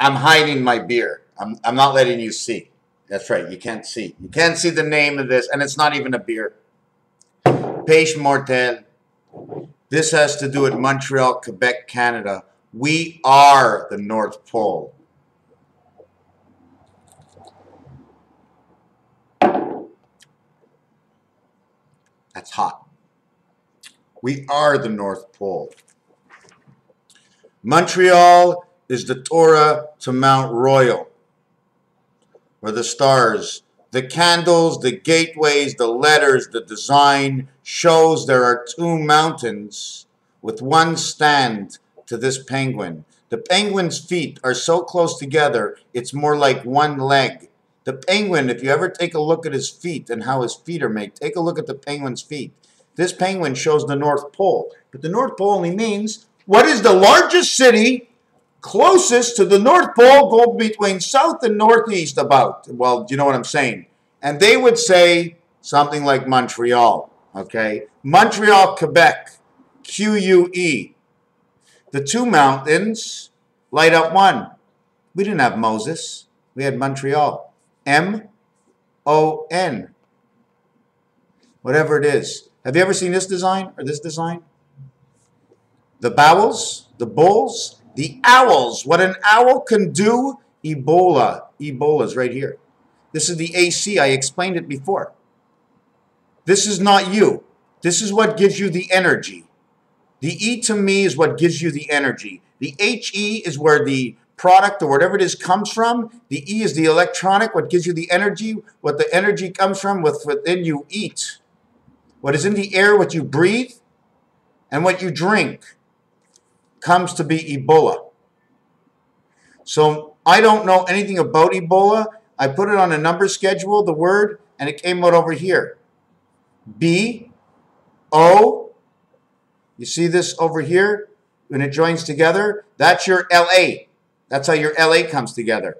I'm hiding my beer. I'm not letting you see. That's right. You can't see. You can't see the name of this, and it's not even a beer. Pêche Mortelle. This has to do with Montreal, Quebec, Canada. We are the North Pole. That's hot. We are the North Pole. Montreal is the Torah to Mount Royal, where the stars, the candles, the gateways, the letters, the design shows there are two mountains with one stand to this penguin. The penguin's feet are so close together, it's more like one leg. The penguin, if you ever take a look at his feet and how his feet are made, take a look at the penguin's feet. This penguin shows the North Pole, but the North Pole only means what is the largest city closest to the North Pole, go between south and northeast about. Well, you know what I'm saying. And they would say something like Montreal, okay? Montreal, Quebec, Q-U-E. The two mountains light up one. We didn't have Moses. We had Montreal. M-O-N. Whatever it is. Have you ever seen this design or this design? The bowels, the bulls, the owls. What an owl can do, Ebola. Ebola's right here. This is the AC. I explained it before. This is not you. This is what gives you the energy. The E to me is what gives you the energy. The HE is where the product or whatever it is comes from. The E is the electronic, what gives you the energy. What the energy comes from within you eat. What is in the air, what you breathe, and what you drink comes to be Ebola. So I don't know anything about Ebola. I put it on a number schedule, the word, and it came out over here. B-O. You see this over here? When it joins together, that's your LA. That's how your LA comes together.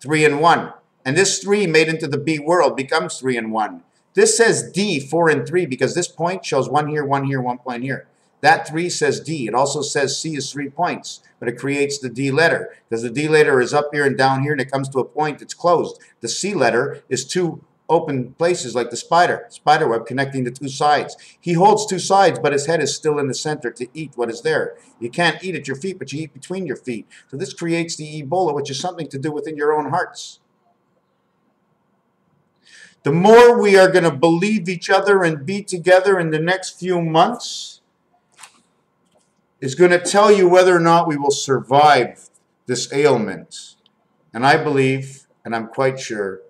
3 and 1. And this 3 made into the B world becomes 3 and 1. This says D, 4 and 3, because this point shows 1 here, 1 here, 1 point here. That 3 says D. It also says C is 3 points, but it creates the D letter, because the D letter is up here and down here, and it comes to a point that's closed. The C letter is 2 open places like the spider web connecting the 2 sides. He holds 2 sides, but his head is still in the center to eat what is there. You can't eat at your feet, but you eat between your feet. So this creates the Ebola, which is something to do within your own hearts. The more we are going to believe each other and be together in the next few months is going to tell you whether or not we will survive this ailment. And I believe, and I'm quite sure,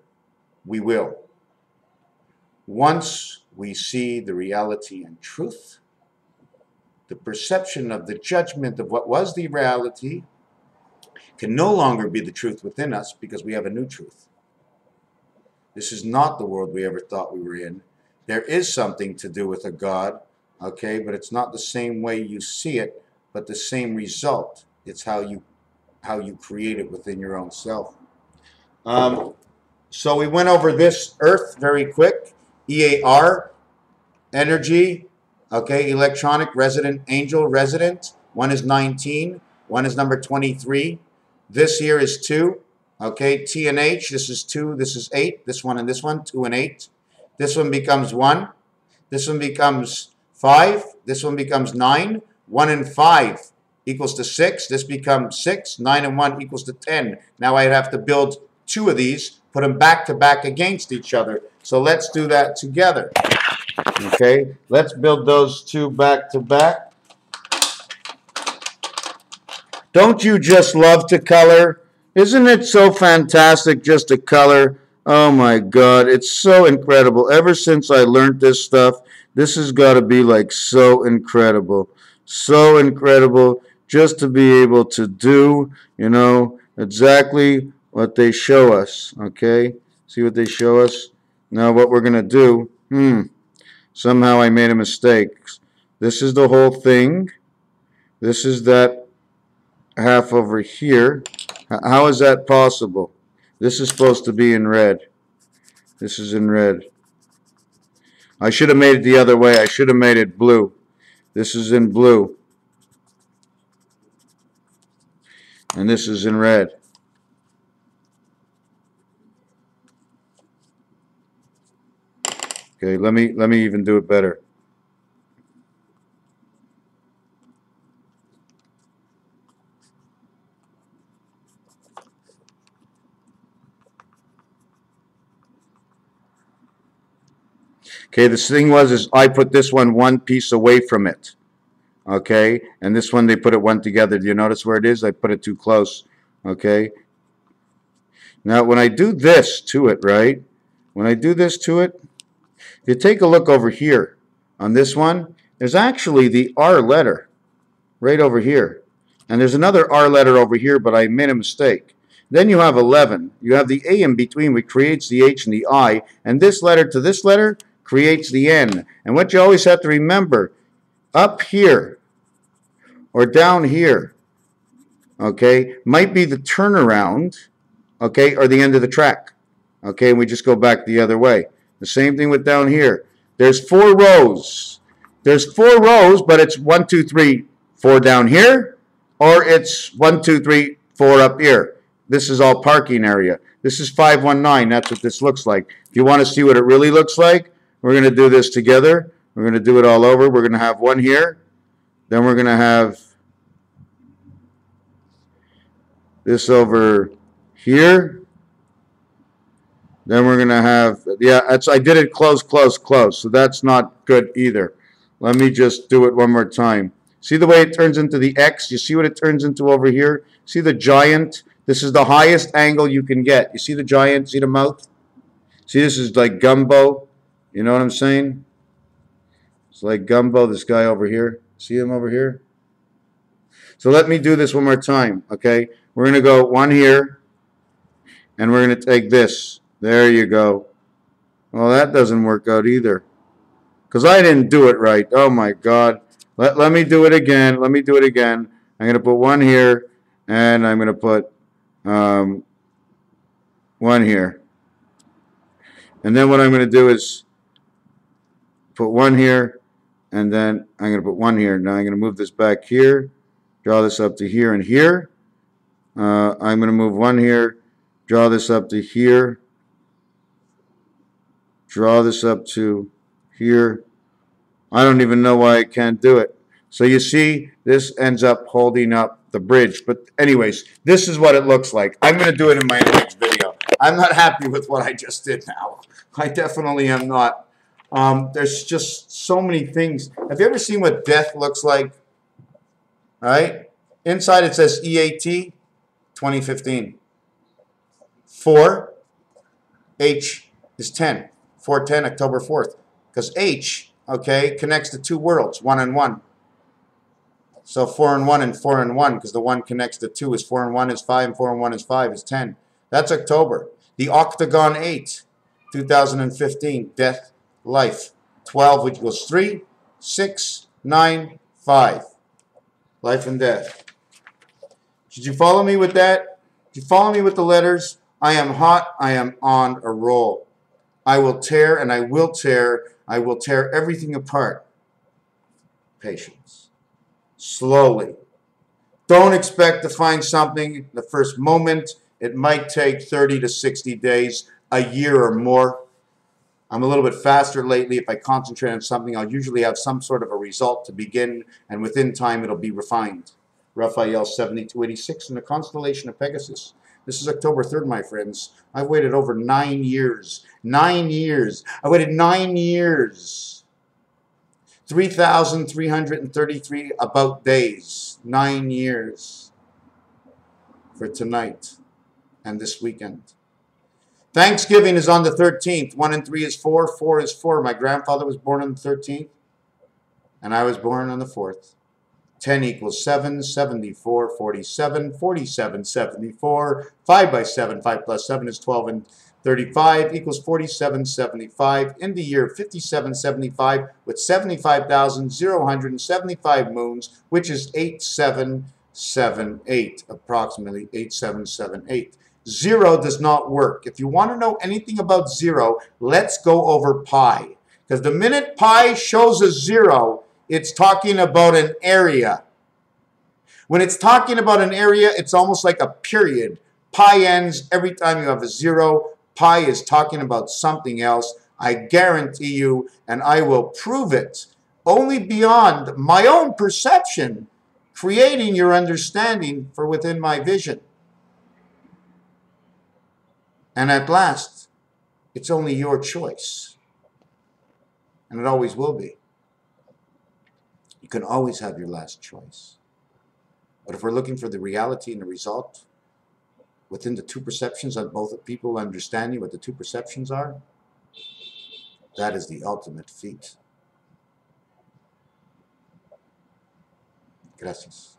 we will. Once we see the reality and truth, the perception of the judgment of what was the reality can no longer be the truth within us because we have a new truth. This is not the world we ever thought we were in. There is something to do with a God, okay, but it's not the same way you see it, but the same result. It's how you create it within your own self. So we went over this earth very quick. EAR, energy, okay, electronic, resident, angel, resident. One is 19. One is number 23. This here is 2. Okay, T and H, this is 2, this is 8. This one and this one, 2 and 8. This one becomes 1. This one becomes 5. This one becomes 9. 1 and 5 equals to 6. This becomes 6. 9 and 1 equals to 10. Now I'd have to build 2 of these, put them back to back against each other. So let's do that together. Okay, let's build those 2 back to back. Don't you just love to color? Isn't it so fantastic just to color? Oh my God, it's so incredible. Ever since I learned this stuff, this has got to be like so incredible. So incredible just to be able to do, you know, exactly what they show us. Okay, see what they show us? Now what we're going to do, somehow I made a mistake. This is the whole thing. This is that half over here. How is that possible? This is supposed to be in red. This is in red. I should have made it the other way. I should have made it blue. This is in blue. And this is in red. Okay, let me even do it better. Okay, the thing is I put this one piece away from it. Okay, and this one they put it one together. Do you notice where it is? I put it too close. Okay, now when I do this to it, right? When I do this to it, if you take a look over here on this one, there's actually the R letter right over here. And there's another R letter over here, but I made a mistake. Then you have 11. You have the A in between, which creates the H and the I. And this letter to this letter creates the N. And what you always have to remember, up here or down here, okay, might be the turnaround, okay, or the end of the track. Okay, and we just go back the other way. The same thing with down here. There's 4 rows. There's 4 rows, but it's 1, 2, 3, 4 down here, or it's 1, 2, 3, 4 up here. This is all parking area. This is 519. That's what this looks like. If you want to see what it really looks like, we're going to do this together. We're going to do it all over. We're going to have one here. Then we're going to have this over here. Then we're going to have, yeah, I did it close, close, close. So that's not good either. Let me just do it one more time. See the way it turns into the X? You see what it turns into over here? See the giant? This is the highest angle you can get. You see the giant? See the mouth? See, this is like gumbo. You know what I'm saying? It's like gumbo, this guy over here. See him over here? So let me do this one more time, okay? We're going to go one here, and we're going to take this. There you go. Well, that doesn't work out either, because I didn't do it right. Oh, my God. Let me do it again. Let me do it again. I'm going to put one here, and I'm going to put one here. And then what I'm going to do is put one here, and then I'm going to put one here. Now I'm going to move this back here, draw this up to here and here. I'm going to move one here, draw this up to here, draw this up to here. I don't even know why I can't do it. So you see, this ends up holding up the bridge. But anyways, this is what it looks like. I'm going to do it in my next video. I'm not happy with what I just did now. I definitely am not. There's just so many things. Have you ever seen what death looks like? All right? Inside it says EAT 2015. 4, H is 10. 410, October 4th. Because H, okay, connects the 2 worlds, 1 and 1. So 4 and 1 and 4 and 1, because the 1 connects the 2 is 4 and 1 is 5, and 4 and 1 is 5 is 10. That's October. The Octagon 8, 2015, death, life. 12, which equals 3, 6, 9, 5. Life and death. Did you follow me with that? Did you follow me with the letters? I am hot. I am on a roll. I will tear and I will tear. I will tear everything apart. Patience. Slowly. Don't expect to find something the first moment. It might take 30 to 60 days, a year or more. I'm a little bit faster lately. If I concentrate on something, I'll usually have some sort of a result to begin, and within time it'll be refined. Raphael 7286 in the constellation of Pegasus. This is October 3rd, my friends. I've waited over 9 years. 9 years. I waited 9 years. 3,333 about days. 9 years for tonight and this weekend. Thanksgiving is on the 13th. 1 and 3 is 4. 4 is 4. My grandfather was born on the 13th, and I was born on the 4th. 10 equals 7, 74, 47, 47, 74. 5 by 7, 5 plus 7 is 12, and 35 equals 47, 75. In the year 5775 with 75,075 moons, which is 8778, approximately 8778. 0 does not work. If you want to know anything about 0, let's go over pi. Because the minute pi shows a 0, it's talking about an area. When it's talking about an area, it's almost like a period. Pi ends every time you have a 0. Pi is talking about something else. I guarantee you, and I will prove it, only beyond my own perception, creating your understanding for within my vision. And at last, it's only your choice. And it always will be. You can always have your last choice. But if we're looking for the reality and the result within the two perceptions of both people understanding what the two perceptions are, that is the ultimate feat. Gracias.